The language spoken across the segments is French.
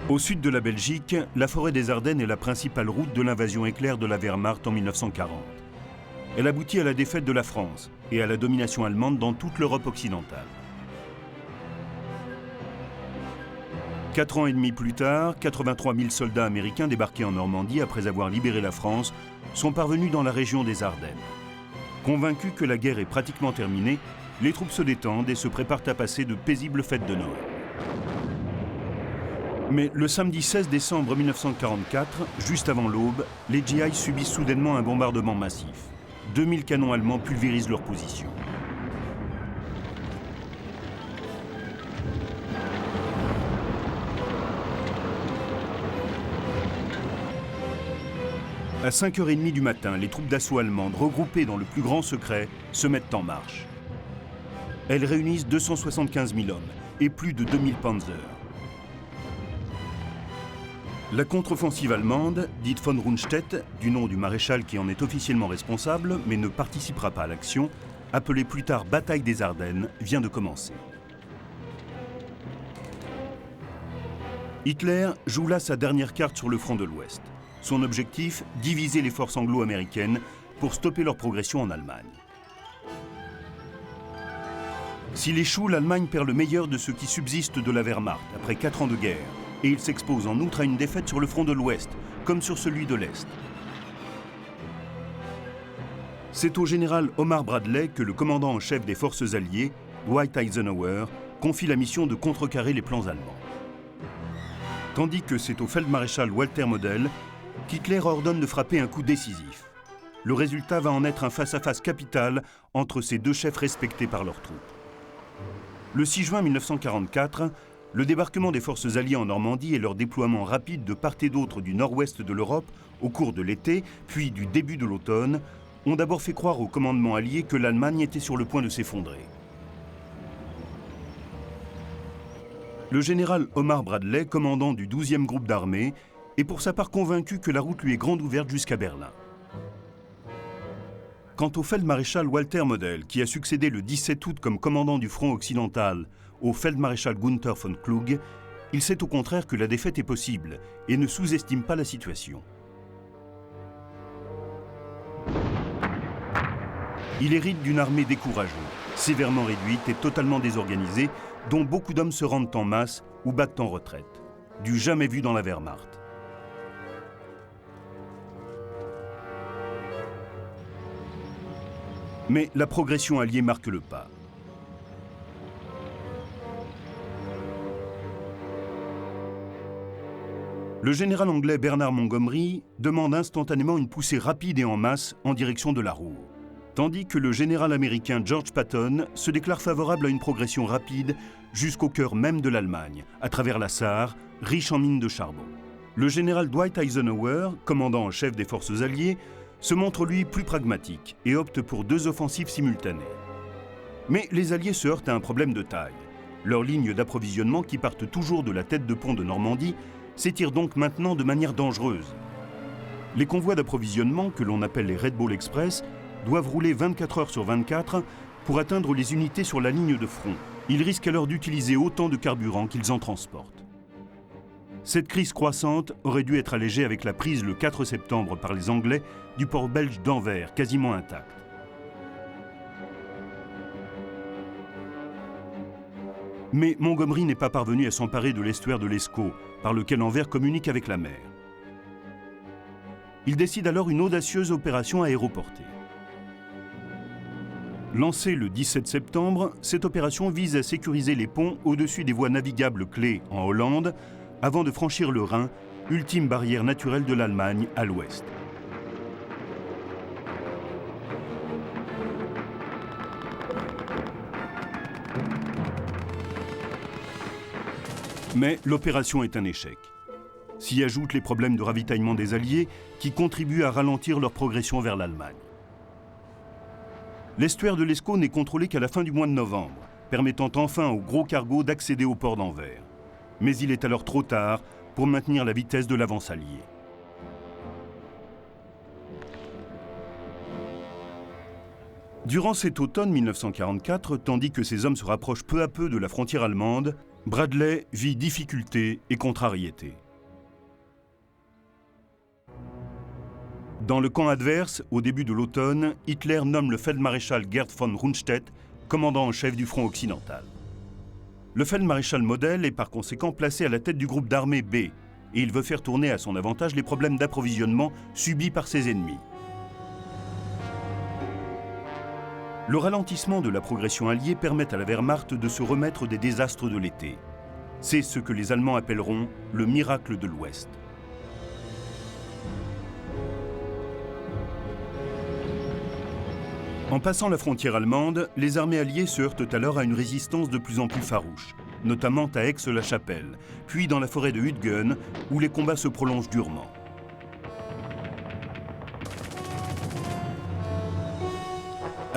Au sud de la Belgique, la forêt des Ardennes est la principale route de l'invasion éclair de la Wehrmacht en 1940. Elle aboutit à la défaite de la France et à la domination allemande dans toute l'Europe occidentale. 4 ans et demi plus tard, 83 000 soldats américains débarqués en Normandie après avoir libéré la France sont parvenus dans la région des Ardennes. Convaincus que la guerre est pratiquement terminée, les troupes se détendent et se préparent à passer de paisibles fêtes de Noël. Mais le samedi 16 décembre 1944, juste avant l'aube, les GI subissent soudainement un bombardement massif. 2000 canons allemands pulvérisent leur position. À 5h30 du matin, les troupes d'assaut allemandes, regroupées dans le plus grand secret, se mettent en marche. Elles réunissent 275 000 hommes et plus de 2000 panzers. La contre-offensive allemande, dite von Rundstedt, du nom du maréchal qui en est officiellement responsable, mais ne participera pas à l'action, appelée plus tard Bataille des Ardennes, vient de commencer. Hitler joue là sa dernière carte sur le front de l'Ouest. Son objectif, diviser les forces anglo-américaines pour stopper leur progression en Allemagne. S'il échoue, l'Allemagne perd le meilleur de ce qui subsiste de la Wehrmacht après 4 ans de guerre. Et il s'expose en outre à une défaite sur le front de l'Ouest, comme sur celui de l'Est. C'est au général Omar Bradley que le commandant en chef des forces alliées, Dwight Eisenhower, confie la mission de contrecarrer les plans allemands. Tandis que c'est au feldmaréchal Walter Model qu'Hitler ordonne de frapper un coup décisif. Le résultat va en être un face-à-face capital entre ces deux chefs respectés par leurs troupes. Le 6 juin 1944, le débarquement des forces alliées en Normandie et leur déploiement rapide de part et d'autre du nord-ouest de l'Europe au cours de l'été, puis du début de l'automne, ont d'abord fait croire au commandement allié que l'Allemagne était sur le point de s'effondrer. Le général Omar Bradley, commandant du 12e groupe d'armée, est pour sa part convaincu que la route lui est grande ouverte jusqu'à Berlin. Quant au feldmaréchal Walter Model, qui a succédé le 17 août comme commandant du front occidental au feldmaréchal Gunther von Klug, il sait au contraire que la défaite est possible et ne sous-estime pas la situation. Il hérite d'une armée découragée, sévèrement réduite et totalement désorganisée, dont beaucoup d'hommes se rendent en masse ou battent en retraite. Du jamais vu dans la Wehrmacht. Mais la progression alliée marque le pas. Le général anglais Bernard Montgomery demande instantanément une poussée rapide et en masse en direction de la Ruhr, tandis que le général américain George Patton se déclare favorable à une progression rapide jusqu'au cœur même de l'Allemagne, à travers la Sarre, riche en mines de charbon. Le général Dwight Eisenhower, commandant en chef des forces alliées, se montre lui plus pragmatique et opte pour 2 offensives simultanées. Mais les Alliés se heurtent à un problème de taille. Leurs lignes d'approvisionnement, qui partent toujours de la tête de pont de Normandie, s'étirent donc maintenant de manière dangereuse. Les convois d'approvisionnement, que l'on appelle les Red Bull Express, doivent rouler 24 heures sur 24 pour atteindre les unités sur la ligne de front. Ils risquent alors d'utiliser autant de carburant qu'ils en transportent. Cette crise croissante aurait dû être allégée avec la prise le 4 septembre par les Anglais du port belge d'Anvers, quasiment intact. Mais Montgomery n'est pas parvenu à s'emparer de l'estuaire de l'Escaut, par lequel Anvers communique avec la mer. Il décide alors une audacieuse opération aéroportée. Lancée le 17 septembre, cette opération vise à sécuriser les ponts au-dessus des voies navigables clés en Hollande, avant de franchir le Rhin, ultime barrière naturelle de l'Allemagne à l'ouest. Mais l'opération est un échec. S'y ajoutent les problèmes de ravitaillement des Alliés qui contribuent à ralentir leur progression vers l'Allemagne. L'estuaire de l'Escaut n'est contrôlé qu'à la fin du mois de novembre, permettant enfin aux gros cargos d'accéder au port d'Anvers. Mais il est alors trop tard pour maintenir la vitesse de l'avance alliée. Durant cet automne 1944, tandis que ses hommes se rapprochent peu à peu de la frontière allemande, Bradley vit difficultés et contrariétés. Dans le camp adverse, au début de l'automne, Hitler nomme le feldmaréchal Gerd von Rundstedt commandant en chef du front occidental. Le feldmaréchal Model est par conséquent placé à la tête du groupe d'armée B, et il veut faire tourner à son avantage les problèmes d'approvisionnement subis par ses ennemis. Le ralentissement de la progression alliée permet à la Wehrmacht de se remettre des désastres de l'été. C'est ce que les Allemands appelleront le miracle de l'Ouest. En passant la frontière allemande, les armées alliées se heurtent alors à une résistance de plus en plus farouche, notamment à Aix-la-Chapelle, puis dans la forêt de Hüttgen, où les combats se prolongent durement.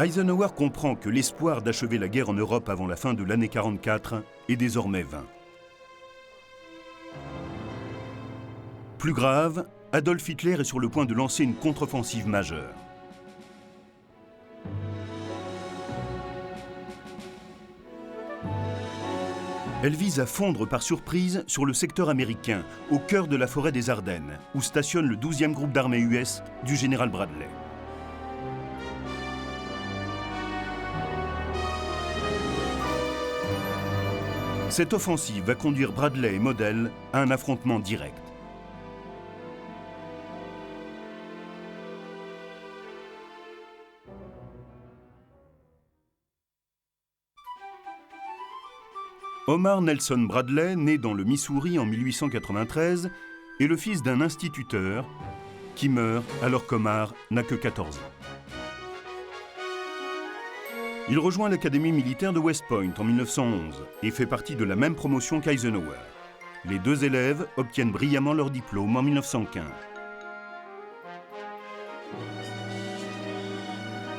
Eisenhower comprend que l'espoir d'achever la guerre en Europe avant la fin de l'année 44 est désormais vain. Plus grave, Adolf Hitler est sur le point de lancer une contre-offensive majeure. Elle vise à fondre par surprise sur le secteur américain, au cœur de la forêt des Ardennes, où stationne le 12e groupe d'armée US du général Bradley. Cette offensive va conduire Bradley et Model à un affrontement direct. Omar Nelson Bradley, né dans le Missouri en 1893, est le fils d'un instituteur qui meurt alors qu'Omar n'a que 14 ans. Il rejoint l'académie militaire de West Point en 1911 et fait partie de la même promotion qu'Eisenhower. Les deux élèves obtiennent brillamment leur diplôme en 1915.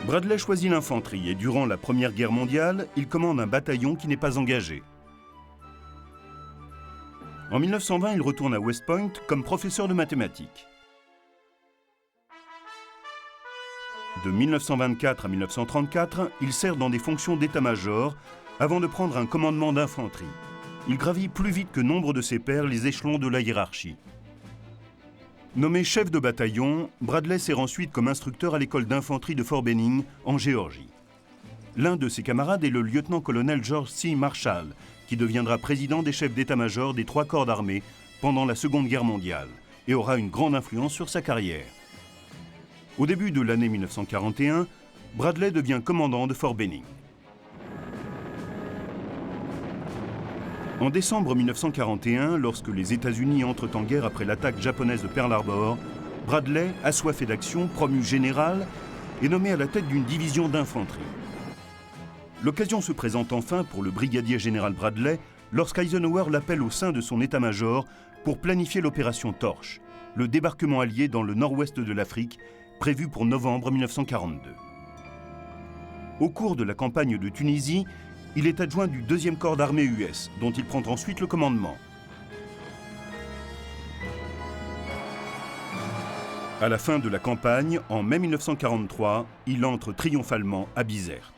Bradley choisit l'infanterie et durant la Première Guerre mondiale, il commande un bataillon qui n'est pas engagé. En 1920, il retourne à West Point comme professeur de mathématiques. De 1924 à 1934, il sert dans des fonctions d'état-major avant de prendre un commandement d'infanterie. Il gravit plus vite que nombre de ses pairs les échelons de la hiérarchie. Nommé chef de bataillon, Bradley sert ensuite comme instructeur à l'école d'infanterie de Fort Benning, en Géorgie. L'un de ses camarades est le lieutenant-colonel George C. Marshall, qui deviendra président des chefs d'état-major des 3 corps d'armée pendant la Seconde Guerre mondiale et aura une grande influence sur sa carrière. Au début de l'année 1941, Bradley devient commandant de Fort Benning. En décembre 1941, lorsque les États-Unis entrent en guerre après l'attaque japonaise de Pearl Harbor, Bradley, assoiffé d'action, promu général, est nommé à la tête d'une division d'infanterie. L'occasion se présente enfin pour le brigadier général Bradley lorsqu'Eisenhower l'appelle au sein de son état-major pour planifier l'opération Torche, le débarquement allié dans le nord-ouest de l'Afrique, prévu pour novembre 1942. Au cours de la campagne de Tunisie, il est adjoint du 2e corps d'armée US, dont il prend ensuite le commandement. À la fin de la campagne, en mai 1943, il entre triomphalement à Bizerte.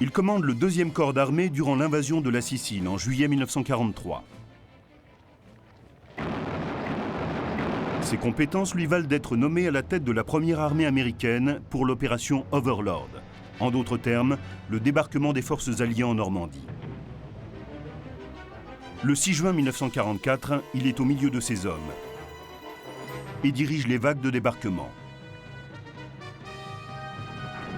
Il commande le 2e corps d'armée durant l'invasion de la Sicile en juillet 1943. Ses compétences lui valent d'être nommé à la tête de la première armée américaine pour l'opération Overlord, en d'autres termes, le débarquement des forces alliées en Normandie. Le 6 juin 1944, il est au milieu de ses hommes et dirige les vagues de débarquement.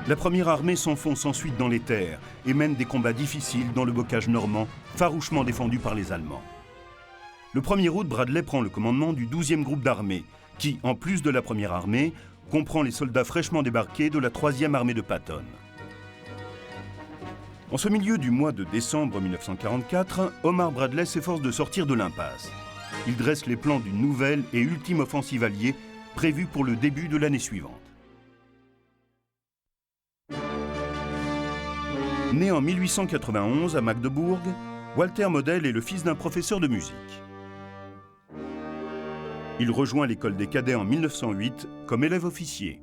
La première armée s'enfonce ensuite dans les terres et mène des combats difficiles dans le bocage normand, farouchement défendu par les Allemands. Le 1er août, Bradley prend le commandement du 12e groupe d'armée, qui, en plus de la première armée, comprend les soldats fraîchement débarqués de la 3e armée de Patton. En ce milieu du mois de décembre 1944, Omar Bradley s'efforce de sortir de l'impasse. Il dresse les plans d'une nouvelle et ultime offensive alliée prévue pour le début de l'année suivante. Né en 1891 à Magdebourg, Walter Model est le fils d'un professeur de musique. Il rejoint l'école des cadets en 1908 comme élève officier.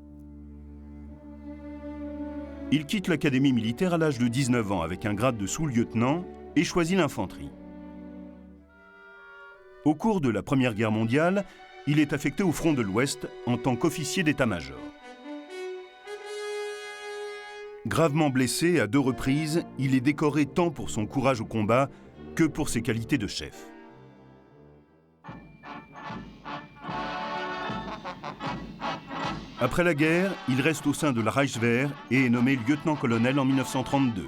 Il quitte l'académie militaire à l'âge de 19 ans avec un grade de sous-lieutenant et choisit l'infanterie. Au cours de la Première Guerre mondiale, il est affecté au front de l'Ouest en tant qu'officier d'état-major. Gravement blessé à 2 reprises, il est décoré tant pour son courage au combat que pour ses qualités de chef. Après la guerre, il reste au sein de la Reichswehr et est nommé lieutenant-colonel en 1932.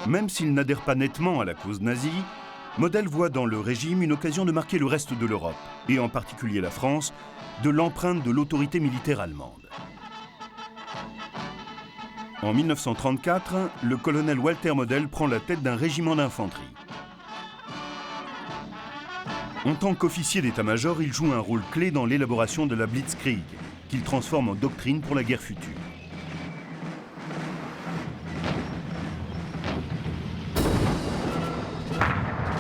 Même s'il n'adhère pas nettement à la cause nazie, Model voit dans le régime une occasion de marquer le reste de l'Europe, et en particulier la France, de l'empreinte de l'autorité militaire allemande. En 1934, le colonel Walter Model prend la tête d'un régiment d'infanterie. En tant qu'officier d'état-major, il joue un rôle clé dans l'élaboration de la Blitzkrieg, qu'il transforme en doctrine pour la guerre future.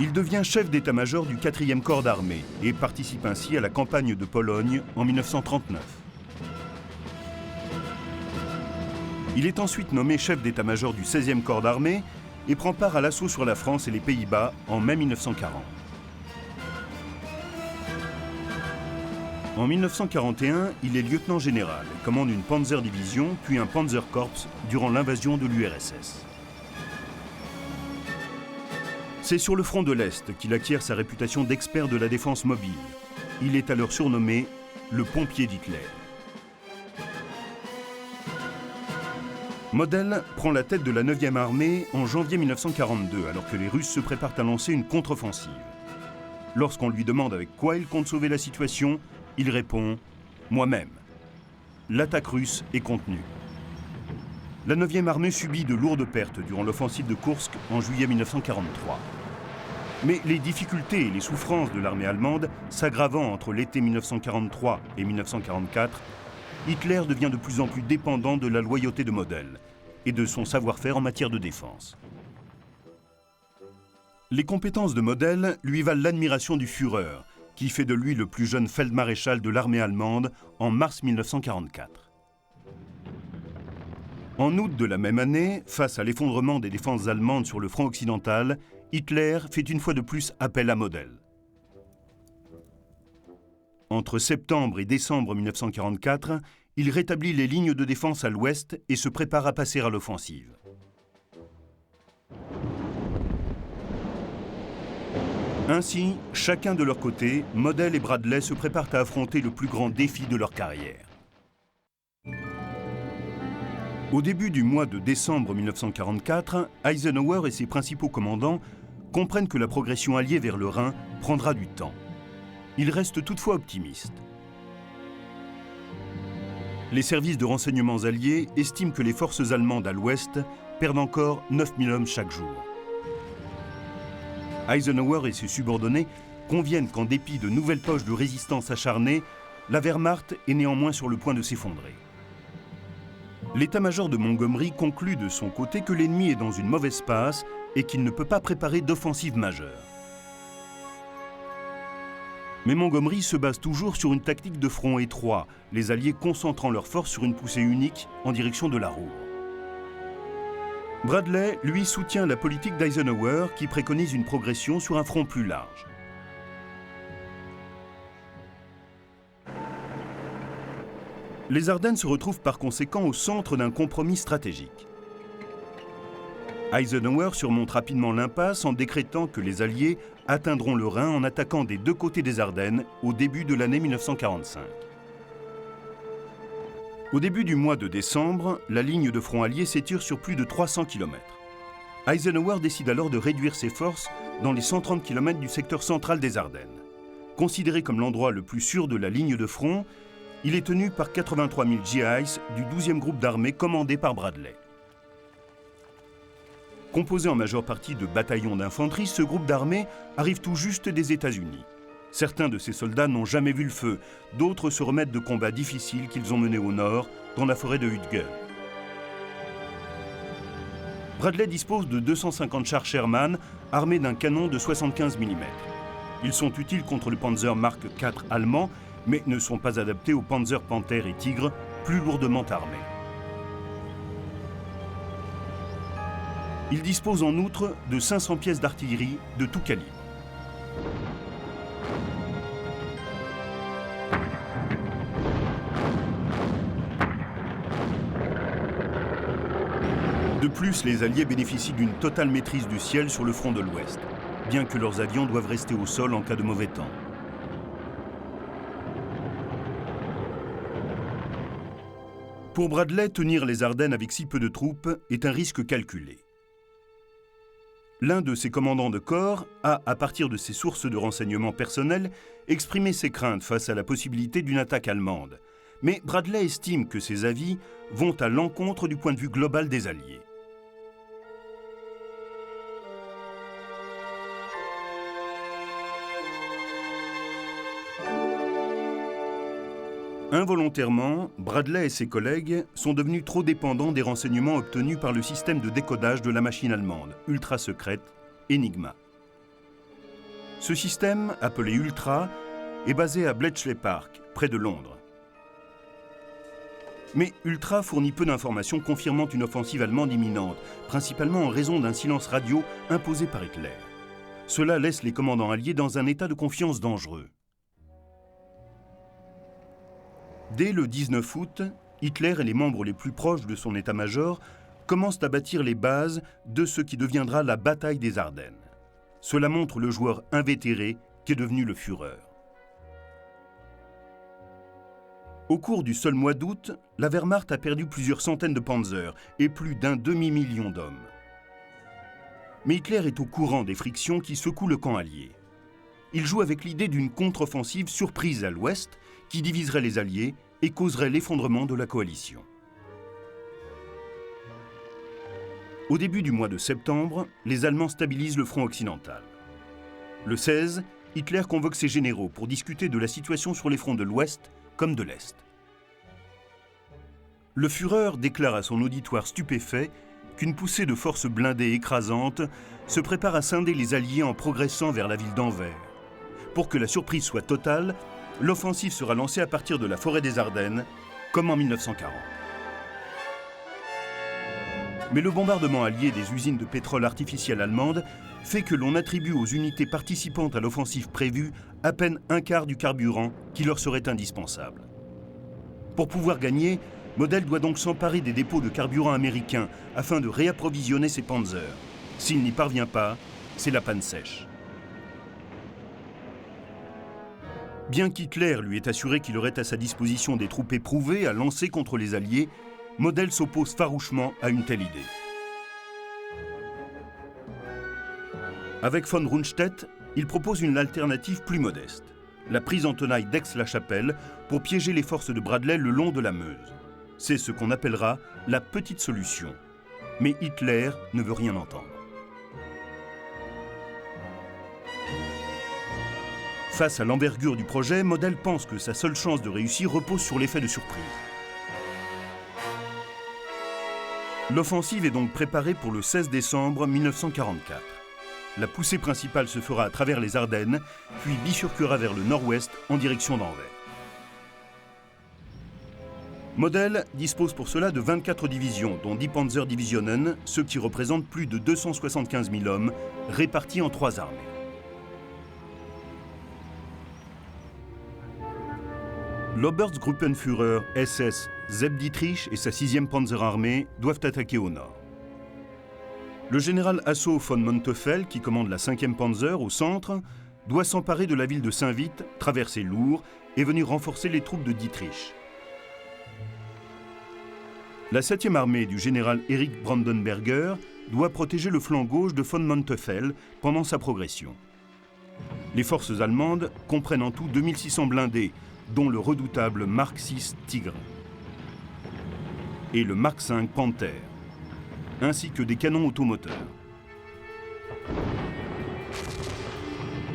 Il devient chef d'état-major du 4e corps d'armée et participe ainsi à la campagne de Pologne en 1939. Il est ensuite nommé chef d'état-major du 16e corps d'armée et prend part à l'assaut sur la France et les Pays-Bas en mai 1940. En 1941, il est lieutenant général et commande une Panzer-Division puis un Panzerkorps durant l'invasion de l'URSS. C'est sur le front de l'Est qu'il acquiert sa réputation d'expert de la défense mobile. Il est alors surnommé le pompier d'Hitler. Model prend la tête de la 9e armée en janvier 1942, alors que les Russes se préparent à lancer une contre-offensive. Lorsqu'on lui demande avec quoi il compte sauver la situation, il répond « moi-même ». L'attaque russe est contenue. La 9e armée subit de lourdes pertes durant l'offensive de Koursk en juillet 1943. Mais les difficultés et les souffrances de l'armée allemande s'aggravant entre l'été 1943 et 1944, Hitler devient de plus en plus dépendant de la loyauté de Model et de son savoir-faire en matière de défense. Les compétences de Model lui valent l'admiration du Führer, qui fait de lui le plus jeune feldmaréchal de l'armée allemande en mars 1944. En août de la même année, face à l'effondrement des défenses allemandes sur le front occidental, Hitler fait une fois de plus appel à Model. Entre septembre et décembre 1944, il rétablit les lignes de défense à l'ouest et se prépare à passer à l'offensive. Ainsi, chacun de leur côté, Model et Bradley se préparent à affronter le plus grand défi de leur carrière. Au début du mois de décembre 1944, Eisenhower et ses principaux commandants comprennent que la progression alliée vers le Rhin prendra du temps. Ils restent toutefois optimistes. Les services de renseignements alliés estiment que les forces allemandes à l'ouest perdent encore 9000 hommes chaque jour. Eisenhower et ses subordonnés conviennent qu'en dépit de nouvelles poches de résistance acharnées, la Wehrmacht est néanmoins sur le point de s'effondrer. L'état-major de Montgomery conclut de son côté que l'ennemi est dans une mauvaise passe et qu'il ne peut pas préparer d'offensive majeure. Mais Montgomery se base toujours sur une tactique de front étroit, les Alliés concentrant leurs forces sur une poussée unique en direction de la Ruhr. Bradley, lui, soutient la politique d'Eisenhower qui préconise une progression sur un front plus large. Les Ardennes se retrouvent par conséquent au centre d'un compromis stratégique. Eisenhower surmonte rapidement l'impasse en décrétant que les Alliés atteindront le Rhin en attaquant des deux côtés des Ardennes au début de l'année 1945. Au début du mois de décembre, la ligne de front alliée s'étire sur plus de 300 km. Eisenhower décide alors de réduire ses forces dans les 130 km du secteur central des Ardennes. Considéré comme l'endroit le plus sûr de la ligne de front, il est tenu par 83 000 GIs du 12e groupe d'armée commandé par Bradley. Composé en majeure partie de bataillons d'infanterie, ce groupe d'armée arrive tout juste des États-Unis. Certains de ces soldats n'ont jamais vu le feu, d'autres se remettent de combats difficiles qu'ils ont menés au nord, dans la forêt de Hütgen. Bradley dispose de 250 chars Sherman armés d'un canon de 75 mm. Ils sont utiles contre le Panzer Mark IV allemand, mais ne sont pas adaptés aux Panzer Panther et Tigre, plus lourdement armés. Il dispose en outre de 500 pièces d'artillerie de tout calibre. De plus, les Alliés bénéficient d'une totale maîtrise du ciel sur le front de l'Ouest, bien que leurs avions doivent rester au sol en cas de mauvais temps. Pour Bradley, tenir les Ardennes avec si peu de troupes est un risque calculé. L'un de ses commandants de corps a, à partir de ses sources de renseignements personnels, exprimé ses craintes face à la possibilité d'une attaque allemande. Mais Bradley estime que ces avis vont à l'encontre du point de vue global des Alliés. Involontairement, Bradley et ses collègues sont devenus trop dépendants des renseignements obtenus par le système de décodage de la machine allemande, ultra secrète, Enigma. Ce système, appelé Ultra, est basé à Bletchley Park, près de Londres. Mais Ultra fournit peu d'informations confirmant une offensive allemande imminente, principalement en raison d'un silence radio imposé par Hitler. Cela laisse les commandants alliés dans un état de confiance dangereux. Dès le 19 août, Hitler et les membres les plus proches de son état-major commencent à bâtir les bases de ce qui deviendra la bataille des Ardennes. Cela montre le joueur invétéré qu'est devenu le Führer. Au cours du seul mois d'août, la Wehrmacht a perdu plusieurs centaines de panzers et plus d'un demi-million d'hommes. Mais Hitler est au courant des frictions qui secouent le camp allié. Il joue avec l'idée d'une contre-offensive surprise à l'ouest qui diviserait les Alliés et causerait l'effondrement de la coalition. Au début du mois de septembre, les Allemands stabilisent le front occidental. Le 16, Hitler convoque ses généraux pour discuter de la situation sur les fronts de l'Ouest comme de l'Est. Le Führer déclare à son auditoire stupéfait qu'une poussée de forces blindées écrasantes se prépare à scinder les Alliés en progressant vers la ville d'Anvers. Pour que la surprise soit totale, l'offensive sera lancée à partir de la forêt des Ardennes, comme en 1940. Mais le bombardement allié des usines de pétrole artificiel allemandes fait que l'on attribue aux unités participantes à l'offensive prévue à peine un quart du carburant qui leur serait indispensable. Pour pouvoir gagner, Model doit donc s'emparer des dépôts de carburant américains afin de réapprovisionner ses panzers. S'il n'y parvient pas, c'est la panne sèche. Bien qu'Hitler lui ait assuré qu'il aurait à sa disposition des troupes éprouvées à lancer contre les Alliés, Model s'oppose farouchement à une telle idée. Avec von Rundstedt, il propose une alternative plus modeste, la prise en tenaille d'Aix-la-Chapelle pour piéger les forces de Bradley le long de la Meuse. C'est ce qu'on appellera la petite solution. Mais Hitler ne veut rien entendre. Face à l'envergure du projet, Model pense que sa seule chance de réussir repose sur l'effet de surprise. L'offensive est donc préparée pour le 16 décembre 1944. La poussée principale se fera à travers les Ardennes, puis bifurquera vers le nord-ouest en direction d'Anvers. Model dispose pour cela de 24 divisions, dont 10 Panzerdivisionen, ce qui représente plus de 275 000 hommes, répartis en 3 armées. L'Oberstgruppenführer SS Sepp Dietrich et sa 6e Panzerarmee doivent attaquer au nord. Le général Hasso von Monteuffel, qui commande la 5e Panzer au centre, doit s'emparer de la ville de Saint-Vith, traverser l'Our et venir renforcer les troupes de Dietrich. La 7e armée du général Erich Brandenberger doit protéger le flanc gauche de von Monteuffel pendant sa progression. Les forces allemandes comprennent en tout 2600 blindés, dont le redoutable Mark VI Tigre et le Mark V Panther, ainsi que des canons automoteurs.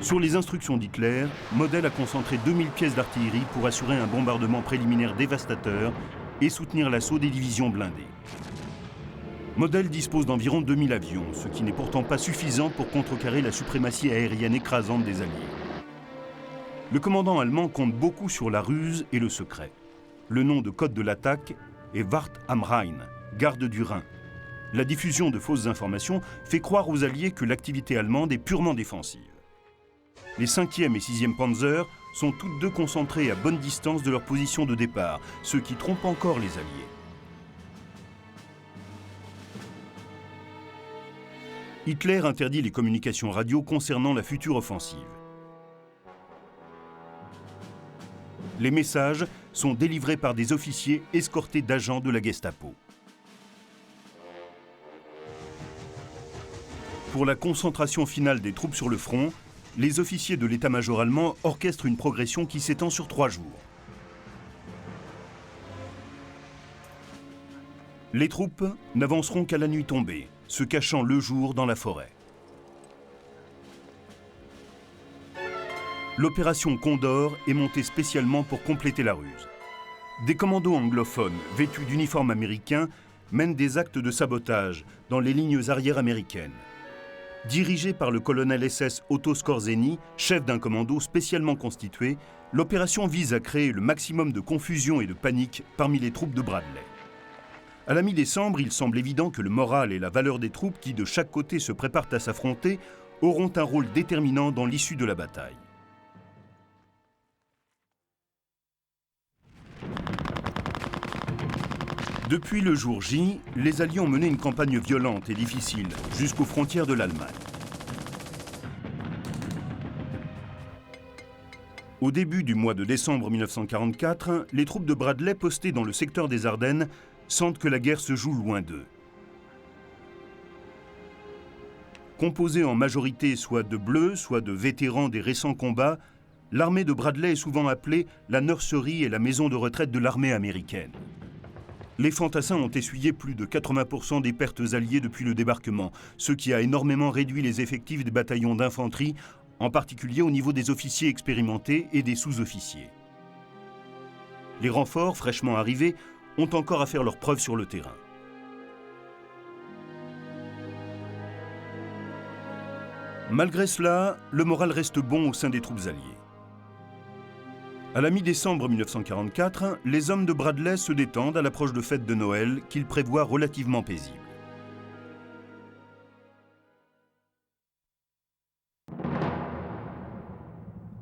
Sur les instructions d'Hitler, Model a concentré 2000 pièces d'artillerie pour assurer un bombardement préliminaire dévastateur et soutenir l'assaut des divisions blindées. Model dispose d'environ 2000 avions, ce qui n'est pourtant pas suffisant pour contrecarrer la suprématie aérienne écrasante des Alliés. Le commandant allemand compte beaucoup sur la ruse et le secret. Le nom de code de l'attaque est Wart am Rhein, garde du Rhin. La diffusion de fausses informations fait croire aux Alliés que l'activité allemande est purement défensive. Les 5e et 6e Panzer sont toutes deux concentrées à bonne distance de leur position de départ, ce qui trompe encore les Alliés. Hitler interdit les communications radio concernant la future offensive. Les messages sont délivrés par des officiers escortés d'agents de la Gestapo. Pour la concentration finale des troupes sur le front, les officiers de l'état-major allemand orchestrent une progression qui s'étend sur 3 jours. Les troupes n'avanceront qu'à la nuit tombée, se cachant le jour dans la forêt. L'opération Condor est montée spécialement pour compléter la ruse. Des commandos anglophones, vêtus d'uniformes américains, mènent des actes de sabotage dans les lignes arrières américaines. Dirigé par le colonel SS Otto Skorzeny, chef d'un commando spécialement constitué, l'opération vise à créer le maximum de confusion et de panique parmi les troupes de Bradley. À la mi-décembre, il semble évident que le moral et la valeur des troupes qui, de chaque côté, se préparent à s'affronter, auront un rôle déterminant dans l'issue de la bataille. Depuis le jour J, les Alliés ont mené une campagne violente et difficile jusqu'aux frontières de l'Allemagne. Au début du mois de décembre 1944, les troupes de Bradley postées dans le secteur des Ardennes sentent que la guerre se joue loin d'eux. Composée en majorité soit de bleus, soit de vétérans des récents combats, l'armée de Bradley est souvent appelée la nurserie et la maison de retraite de l'armée américaine. Les fantassins ont essuyé plus de 80% des pertes alliées depuis le débarquement, ce qui a énormément réduit les effectifs des bataillons d'infanterie, en particulier au niveau des officiers expérimentés et des sous-officiers. Les renforts, fraîchement arrivés, ont encore à faire leurs preuves sur le terrain. Malgré cela, le moral reste bon au sein des troupes alliées. À la mi-décembre 1944, les hommes de Bradley se détendent à l'approche de fêtes de Noël qu'ils prévoient relativement paisibles.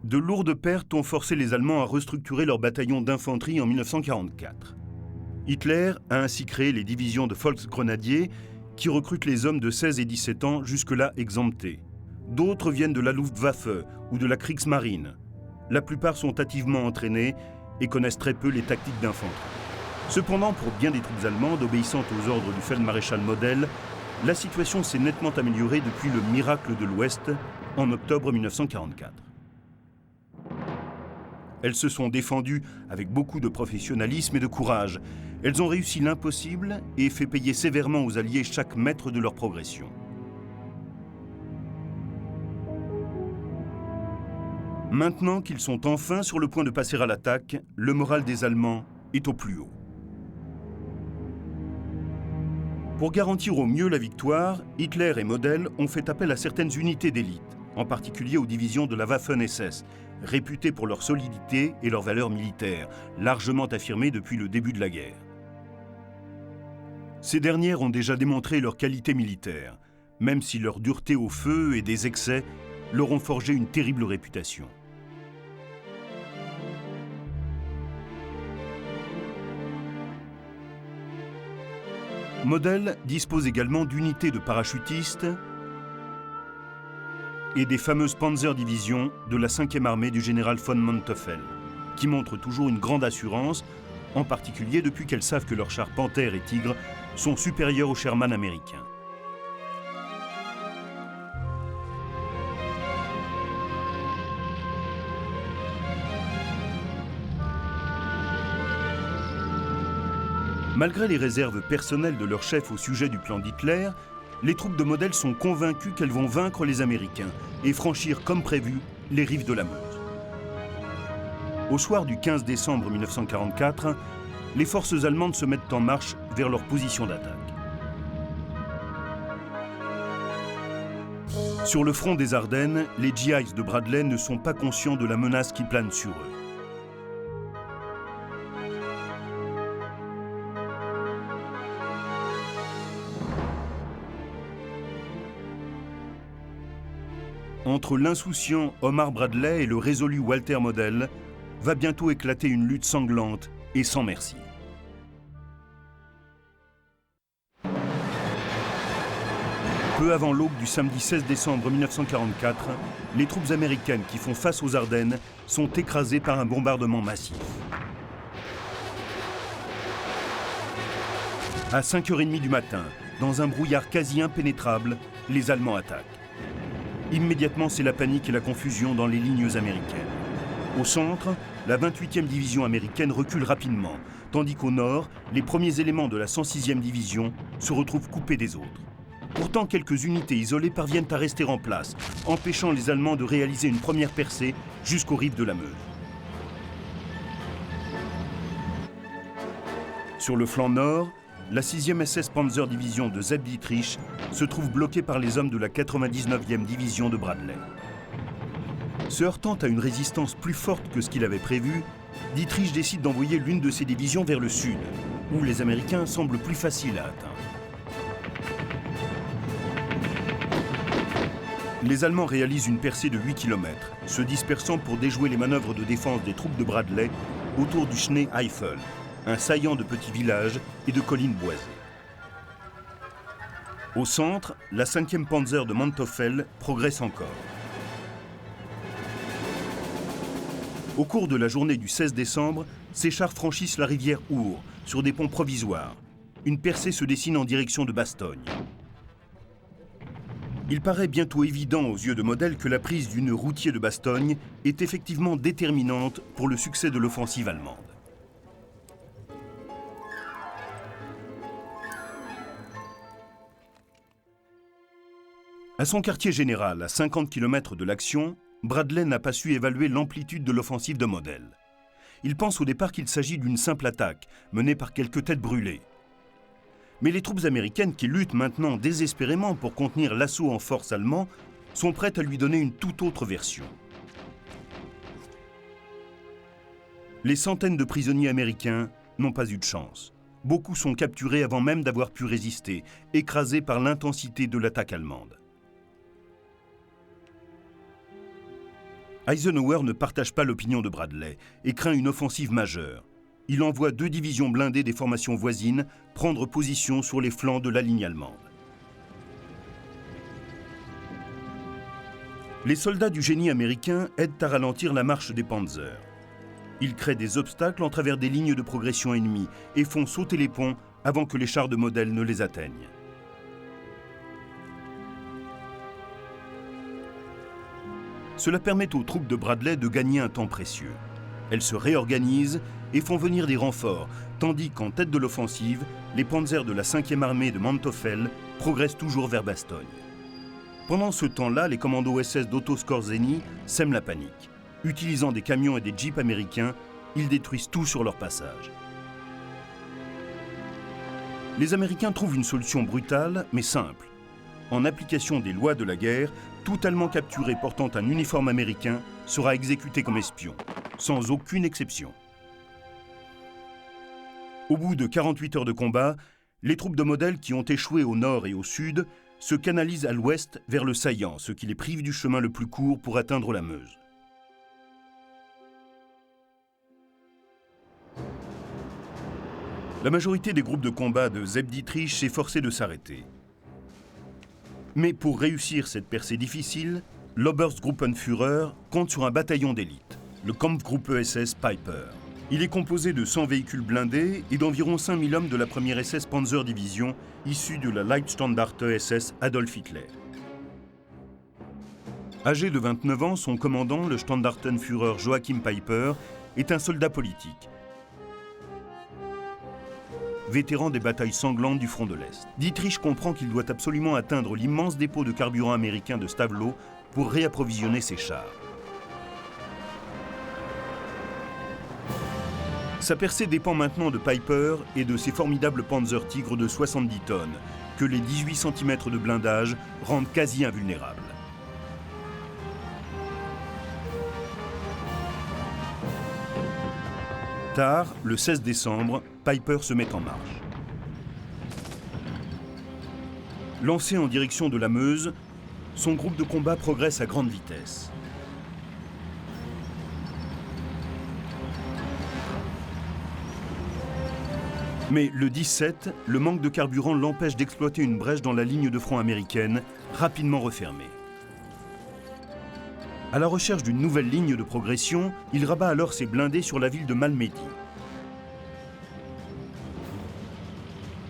De lourdes pertes ont forcé les Allemands à restructurer leur bataillon d'infanterie en 1944. Hitler a ainsi créé les divisions de Volksgrenadiers qui recrutent les hommes de 16 et 17 ans jusque-là exemptés. D'autres viennent de la Luftwaffe ou de la Kriegsmarine. La plupart sont hâtivement entraînés et connaissent très peu les tactiques d'infanterie. Cependant, pour bien des troupes allemandes obéissantes aux ordres du Feldmaréchal Model, la situation s'est nettement améliorée depuis le miracle de l'Ouest en octobre 1944. Elles se sont défendues avec beaucoup de professionnalisme et de courage. Elles ont réussi l'impossible et fait payer sévèrement aux Alliés chaque mètre de leur progression. Maintenant qu'ils sont enfin sur le point de passer à l'attaque, le moral des Allemands est au plus haut. Pour garantir au mieux la victoire, Hitler et Model ont fait appel à certaines unités d'élite, en particulier aux divisions de la Waffen-SS, réputées pour leur solidité et leur valeur militaire, largement affirmées depuis le début de la guerre. Ces dernières ont déjà démontré leur qualité militaire, même si leur dureté au feu et des excès leur ont forgé une terrible réputation. Model dispose également d'unités de parachutistes et des fameuses Panzer-Divisions de la 5e armée du général von Manteuffel, qui montrent toujours une grande assurance, en particulier depuis qu'elles savent que leurs chars Panthère et Tigre sont supérieurs aux Sherman américains. Malgré les réserves personnelles de leur chef au sujet du plan d'Hitler, les troupes de Model sont convaincues qu'elles vont vaincre les Américains et franchir comme prévu les rives de la Meuse. Au soir du 15 décembre 1944, les forces allemandes se mettent en marche vers leur position d'attaque. Sur le front des Ardennes, les GIs de Bradley ne sont pas conscients de la menace qui plane sur eux. Entre l'insouciant Omar Bradley et le résolu Walter Model, va bientôt éclater une lutte sanglante et sans merci. Peu avant l'aube du samedi 16 décembre 1944, les troupes américaines qui font face aux Ardennes sont écrasées par un bombardement massif. À 5h30 du matin, dans un brouillard quasi impénétrable, les Allemands attaquent. Immédiatement, c'est la panique et la confusion dans les lignes américaines. Au centre, la 28e division américaine recule rapidement, tandis qu'au nord, les premiers éléments de la 106e division se retrouvent coupés des autres. Pourtant, quelques unités isolées parviennent à rester en place, empêchant les Allemands de réaliser une première percée jusqu'aux rives de la Meuse. Sur le flanc nord, la 6e SS Panzer Division de Zeb Dietrich se trouve bloquée par les hommes de la 99e division de Bradley. Se heurtant à une résistance plus forte que ce qu'il avait prévu, Dietrich décide d'envoyer l'une de ses divisions vers le sud, où les Américains semblent plus faciles à atteindre. Les Allemands réalisent une percée de 8 km, se dispersant pour déjouer les manœuvres de défense des troupes de Bradley autour du Schnee-Eifel, un saillant de petits villages et de collines boisées. Au centre, la 5e Panzer de Manteuffel progresse encore. Au cours de la journée du 16 décembre, ces chars franchissent la rivière Our sur des ponts provisoires. Une percée se dessine en direction de Bastogne. Il paraît bientôt évident aux yeux de Model que la prise du nœud routier de Bastogne est effectivement déterminante pour le succès de l'offensive allemande. À son quartier général, à 50 km de l'action, Bradley n'a pas su évaluer l'amplitude de l'offensive de Model. Il pense au départ qu'il s'agit d'une simple attaque, menée par quelques têtes brûlées. Mais les troupes américaines qui luttent maintenant désespérément pour contenir l'assaut en force allemand sont prêtes à lui donner une toute autre version. Les centaines de prisonniers américains n'ont pas eu de chance. Beaucoup sont capturés avant même d'avoir pu résister, écrasés par l'intensité de l'attaque allemande. Eisenhower ne partage pas l'opinion de Bradley et craint une offensive majeure. Il envoie 2 divisions blindées des formations voisines prendre position sur les flancs de la ligne allemande. Les soldats du génie américain aident à ralentir la marche des Panzers. Ils créent des obstacles en travers des lignes de progression ennemies et font sauter les ponts avant que les chars de Model ne les atteignent. Cela permet aux troupes de Bradley de gagner un temps précieux. Elles se réorganisent et font venir des renforts, tandis qu'en tête de l'offensive, les panzers de la 5e armée de Manteuffel progressent toujours vers Bastogne. Pendant ce temps-là, les commandos SS d'Otto Skorzeny sèment la panique. Utilisant des camions et des jeeps américains, ils détruisent tout sur leur passage. Les Américains trouvent une solution brutale, mais simple. En application des lois de la guerre, tout Allemand capturé portant un uniforme américain sera exécuté comme espion, sans aucune exception. Au bout de 48 heures de combat, les troupes de Model qui ont échoué au nord et au sud se canalisent à l'ouest vers le saillant, ce qui les prive du chemin le plus court pour atteindre la Meuse. La majorité des groupes de combat de Zeb Dietrich s'est forcée de s'arrêter. Mais pour réussir cette percée difficile, l'Oberstgruppenführer compte sur un bataillon d'élite, le Kampfgruppe SS Piper. Il est composé de 100 véhicules blindés et d'environ 5000 hommes de la première SS Panzer Division, issue de la Leibstandarte SS Adolf Hitler. Âgé de 29 ans, son commandant, le Standartenführer Joachim Piper, est un soldat politique. Vétéran des batailles sanglantes du front de l'Est. Dietrich comprend qu'il doit absolument atteindre l'immense dépôt de carburant américain de Stavelot pour réapprovisionner ses chars. Sa percée dépend maintenant de Piper et de ses formidables Panzer Tigre de 70 tonnes, que les 18 cm de blindage rendent quasi invulnérables. Tard, le 16 décembre, Piper se met en marche. Lancé en direction de la Meuse, son groupe de combat progresse à grande vitesse. Mais le 17, le manque de carburant l'empêche d'exploiter une brèche dans la ligne de front américaine, rapidement refermée. À la recherche d'une nouvelle ligne de progression, il rabat alors ses blindés sur la ville de Malmedy.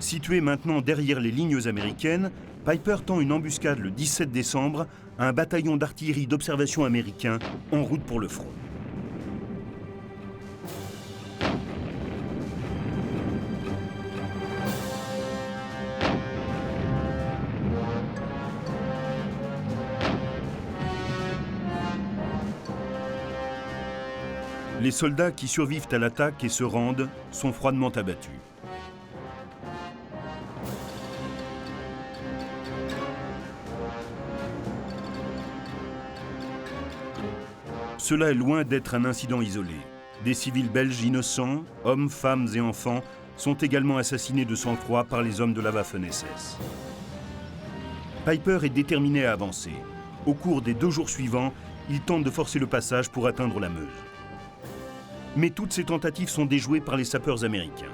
Situé maintenant derrière les lignes américaines, Piper tend une embuscade le 17 décembre à un bataillon d'artillerie d'observation américain en route pour le front. Les soldats qui survivent à l'attaque et se rendent sont froidement abattus. Cela est loin d'être un incident isolé. Des civils belges innocents, hommes, femmes et enfants, sont également assassinés de sang-froid par les hommes de la Waffen-SS. Piper est déterminé à avancer. Au cours des 2 jours suivants, il tente de forcer le passage pour atteindre la Meuse. Mais toutes ces tentatives sont déjouées par les sapeurs américains.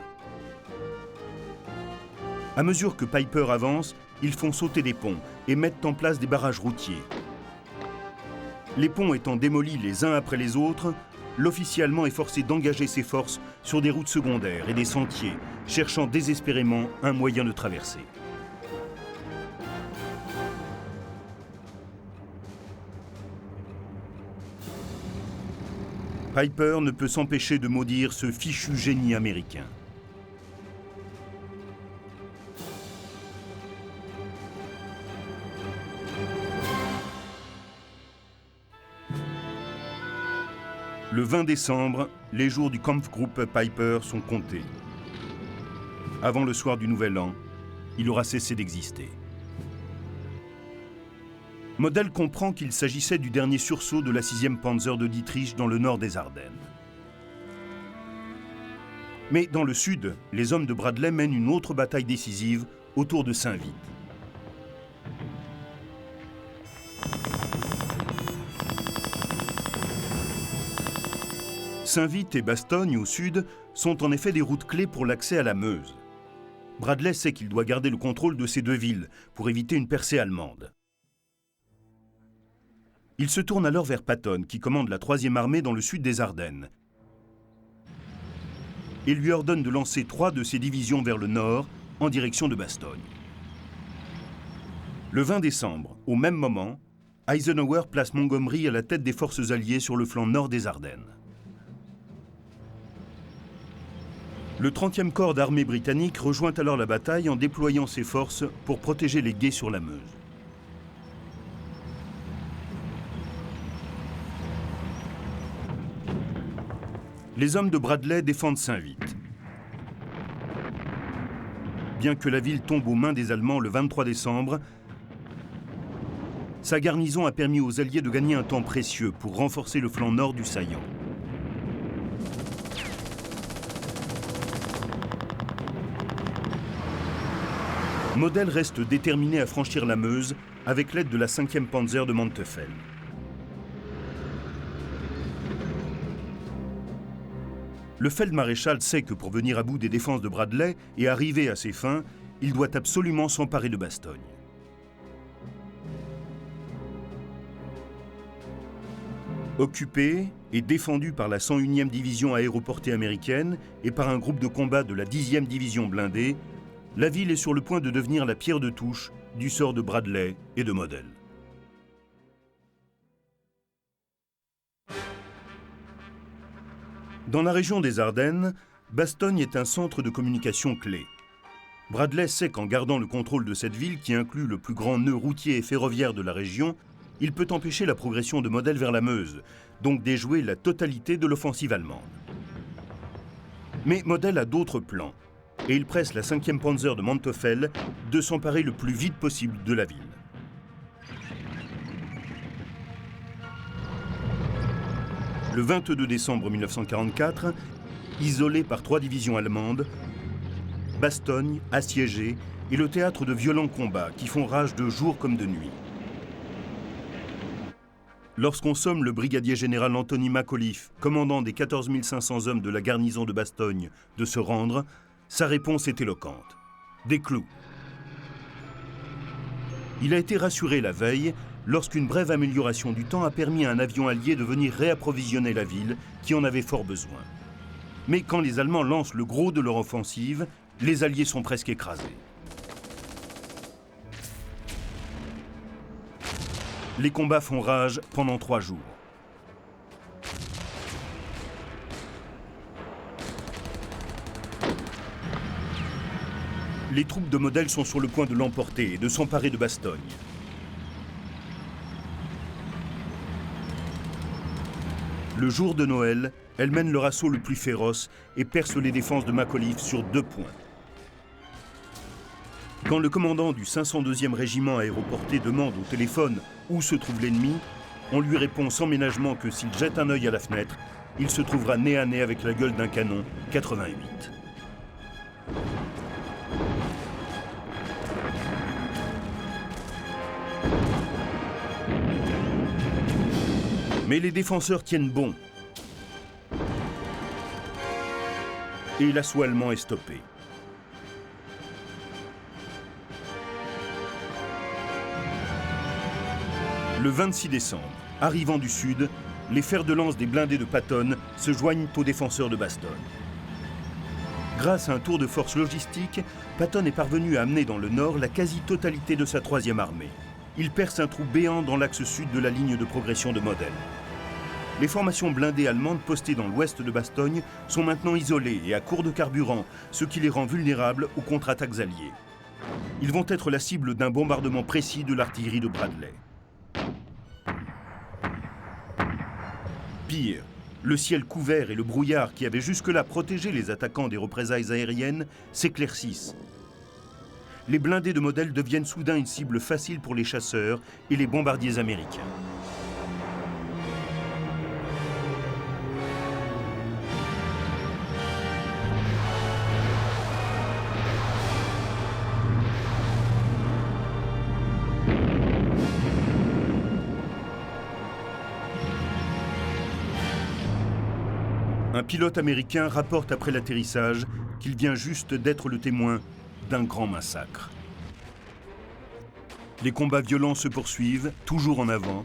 À mesure que Piper avance, ils font sauter des ponts et mettent en place des barrages routiers. Les ponts étant démolis les uns après les autres, l'officier allemand est forcé d'engager ses forces sur des routes secondaires et des sentiers, cherchant désespérément un moyen de traverser. Piper ne peut s'empêcher de maudire ce fichu génie américain. Le 20 décembre, les jours du Kampfgruppe Piper sont comptés. Avant le soir du Nouvel An, il aura cessé d'exister. Model comprend qu'il s'agissait du dernier sursaut de la 6e Panzer de Dietrich dans le nord des Ardennes. Mais dans le sud, les hommes de Bradley mènent une autre bataille décisive autour de Saint-Vith. Saint-Vith et Bastogne, au sud, sont en effet des routes clés pour l'accès à la Meuse. Bradley sait qu'il doit garder le contrôle de ces 2 villes pour éviter une percée allemande. Il se tourne alors vers Patton, qui commande la 3e armée dans le sud des Ardennes, et lui ordonne de lancer 3 de ses divisions vers le nord, en direction de Bastogne. Le 20 décembre, au même moment, Eisenhower place Montgomery à la tête des forces alliées sur le flanc nord des Ardennes. Le 30e corps d'armée britannique rejoint alors la bataille en déployant ses forces pour protéger les gués sur la Meuse. Les hommes de Bradley défendent Saint-Vith. Bien que la ville tombe aux mains des Allemands le 23 décembre, sa garnison a permis aux Alliés de gagner un temps précieux pour renforcer le flanc nord du saillant. Model reste déterminé à franchir la Meuse avec l'aide de la 5e Panzer de Manteuffel. Le feldmaréchal sait que pour venir à bout des défenses de Bradley et arriver à ses fins, il doit absolument s'emparer de Bastogne. Occupée et défendue par la 101e division aéroportée américaine et par un groupe de combat de la 10e division blindée, la ville est sur le point de devenir la pierre de touche du sort de Bradley et de Model. Dans la région des Ardennes, Bastogne est un centre de communication clé. Bradley sait qu'en gardant le contrôle de cette ville, qui inclut le plus grand nœud routier et ferroviaire de la région, il peut empêcher la progression de Model vers la Meuse, donc déjouer la totalité de l'offensive allemande. Mais Model a d'autres plans, et il presse la 5e Panzer de Manteuffel de s'emparer le plus vite possible de la ville. Le 22 décembre 1944, isolé par 3 divisions allemandes, Bastogne, assiégée, est le théâtre de violents combats qui font rage de jour comme de nuit. Lorsqu'on somme le brigadier général Anthony McAuliffe, commandant des 14 500 hommes de la garnison de Bastogne, de se rendre, sa réponse est éloquente. Des clous. Il a été rassuré la veille lorsqu'une brève amélioration du temps a permis à un avion allié de venir réapprovisionner la ville qui en avait fort besoin. Mais quand les Allemands lancent le gros de leur offensive, les Alliés sont presque écrasés. Les combats font rage pendant 3 jours. Les troupes de Model sont sur le point de l'emporter et de s'emparer de Bastogne. Le jour de Noël, elles mènent leur assaut le plus féroce et percent les défenses de McAuliffe sur 2 points. Quand le commandant du 502e régiment aéroporté demande au téléphone où se trouve l'ennemi, on lui répond sans ménagement que s'il jette un œil à la fenêtre, il se trouvera nez à nez avec la gueule d'un canon 88. Mais les défenseurs tiennent bon. Et l'assaut allemand est stoppé. Le 26 décembre, arrivant du sud, les fers de lance des blindés de Patton se joignent aux défenseurs de Bastogne. Grâce à un tour de force logistique, Patton est parvenu à amener dans le nord la quasi-totalité de sa 3e armée. Il perce un trou béant dans l'axe sud de la ligne de progression de Model. Les formations blindées allemandes postées dans l'ouest de Bastogne sont maintenant isolées et à court de carburant, ce qui les rend vulnérables aux contre-attaques alliées. Ils vont être la cible d'un bombardement précis de l'artillerie de Bradley. Pire, le ciel couvert et le brouillard qui avaient jusque-là protégé les attaquants des représailles aériennes s'éclaircissent. Les blindés de Model deviennent soudain une cible facile pour les chasseurs et les bombardiers américains. Un pilote américain rapporte après l'atterrissage qu'il vient juste d'être le témoin d'un grand massacre. Les combats violents se poursuivent, toujours en avant,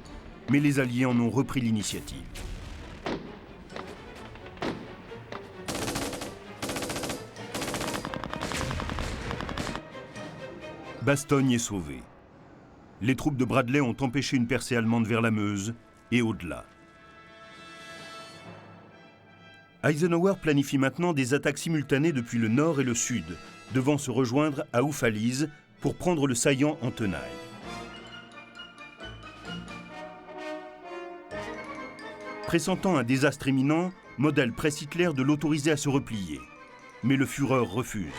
mais les Alliés en ont repris l'initiative. Bastogne est sauvée. Les troupes de Bradley ont empêché une percée allemande vers la Meuse et au-delà. Eisenhower planifie maintenant des attaques simultanées depuis le nord et le sud, devant se rejoindre à Oufalise pour prendre le saillant en tenaille. Pressentant un désastre imminent, Model presse Hitler de l'autoriser à se replier. Mais le Führer refuse.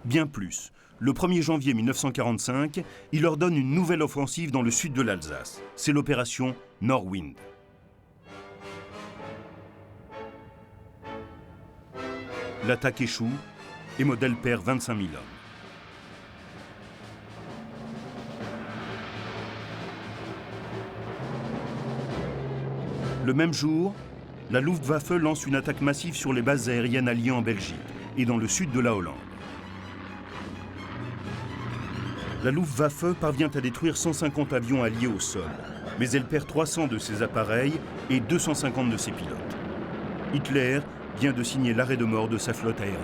Bien plus, le 1er janvier 1945, il ordonne une nouvelle offensive dans le sud de l'Alsace. C'est l'opération Nordwind. L'attaque échoue et Model perd 25 000 hommes. Le même jour, la Luftwaffe lance une attaque massive sur les bases aériennes alliées en Belgique et dans le sud de la Hollande. La Luftwaffe parvient à détruire 150 avions alliés au sol, mais elle perd 300 de ses appareils et 250 de ses pilotes. Hitler vient de signer l'arrêt de mort de sa flotte aérienne.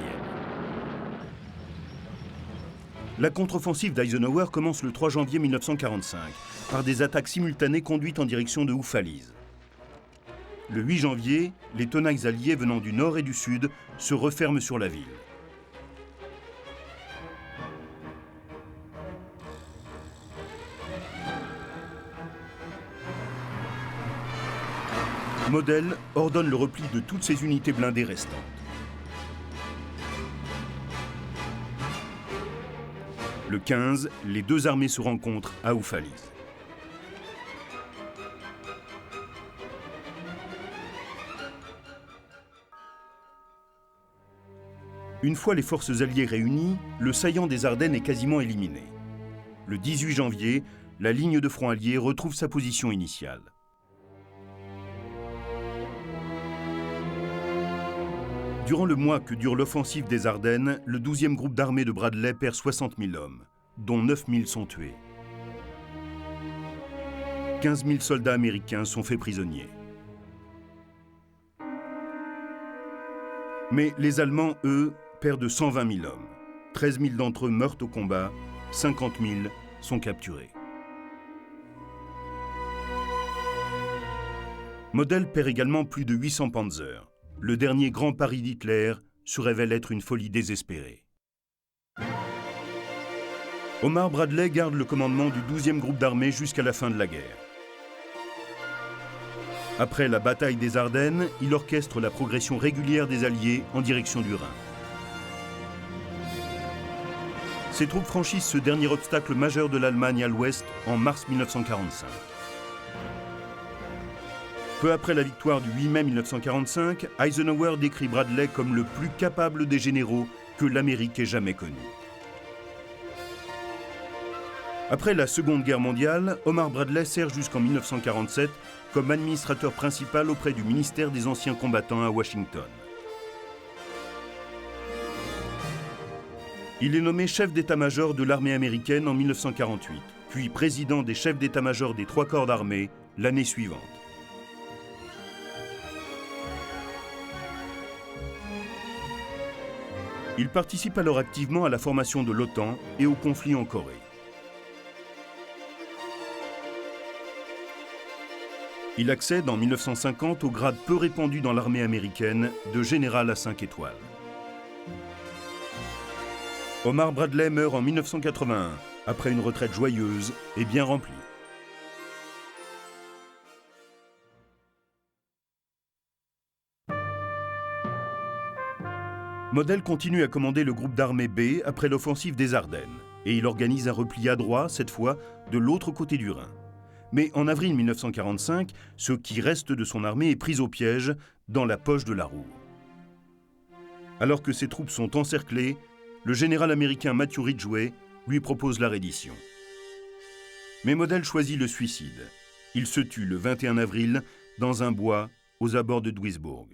La contre-offensive d'Eisenhower commence le 3 janvier 1945 par des attaques simultanées conduites en direction de Oufalise. Le 8 janvier, les tenailles alliées venant du nord et du sud se referment sur la ville. Model ordonne le repli de toutes ses unités blindées restantes. Le 15, les deux armées se rencontrent à Oufalise. Une fois les forces alliées réunies, le saillant des Ardennes est quasiment éliminé. Le 18 janvier, la ligne de front alliée retrouve sa position initiale. Durant le mois que dure l'offensive des Ardennes, le 12e groupe d'armée de Bradley perd 60 000 hommes, dont 9 000 sont tués. 15 000 soldats américains sont faits prisonniers. Mais les Allemands, eux, perdent 120 000 hommes. 13 000 d'entre eux meurent au combat, 50 000 sont capturés. Model perd également plus de 800 Panzers. Le dernier grand pari d'Hitler se révèle être une folie désespérée. Omar Bradley garde le commandement du 12e groupe d'armée jusqu'à la fin de la guerre. Après la bataille des Ardennes, il orchestre la progression régulière des Alliés en direction du Rhin. Ses troupes franchissent ce dernier obstacle majeur de l'Allemagne à l'ouest en mars 1945. Peu après la victoire du 8 mai 1945, Eisenhower décrit Bradley comme le plus capable des généraux que l'Amérique ait jamais connu. Après la Seconde Guerre mondiale, Omar Bradley sert jusqu'en 1947 comme administrateur principal auprès du ministère des Anciens Combattants à Washington. Il est nommé chef d'état-major de l'armée américaine en 1948, puis président des chefs d'état-major des 3 corps d'armée l'année suivante. Il participe alors activement à la formation de l'OTAN et au conflit en Corée. Il accède en 1950 au grade peu répandu dans l'armée américaine de général à 5 étoiles. Omar Bradley meurt en 1981, après une retraite joyeuse et bien remplie. Model continue à commander le groupe d'armée B après l'offensive des Ardennes, et il organise un repli adroit, cette fois, de l'autre côté du Rhin. Mais en avril 1945, ce qui reste de son armée est pris au piège dans la poche de la Ruhr. Alors que ses troupes sont encerclées, le général américain Matthew Ridgway lui propose la reddition. Mais Model choisit le suicide. Il se tue le 21 avril dans un bois aux abords de Duisbourg.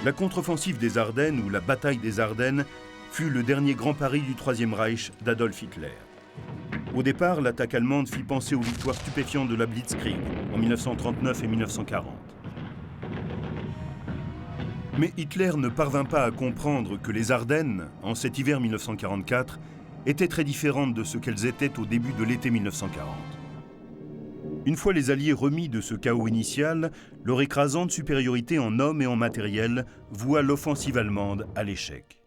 La contre-offensive des Ardennes, ou la bataille des Ardennes, fut le dernier grand pari du Troisième Reich d'Adolf Hitler. Au départ, l'attaque allemande fit penser aux victoires stupéfiantes de la Blitzkrieg en 1939 et 1940. Mais Hitler ne parvint pas à comprendre que les Ardennes, en cet hiver 1944, étaient très différentes de ce qu'elles étaient au début de l'été 1940. Une fois les Alliés remis de ce chaos initial, leur écrasante supériorité en hommes et en matériel voua l'offensive allemande à l'échec.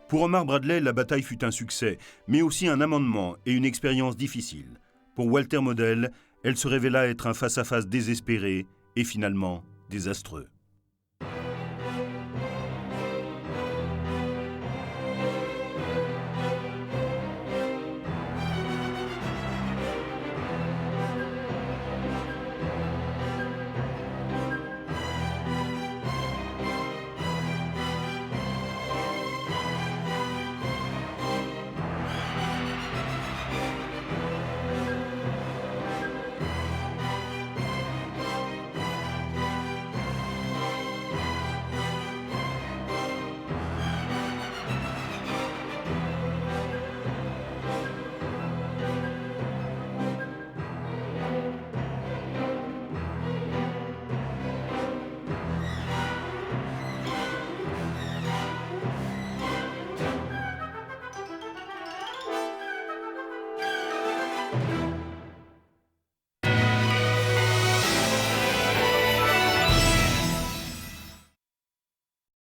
Pour Omar Bradley, la bataille fut un succès, mais aussi un amendement et une expérience difficile. Pour Walter Model, elle se révéla être un face-à-face désespéré et finalement désastreux.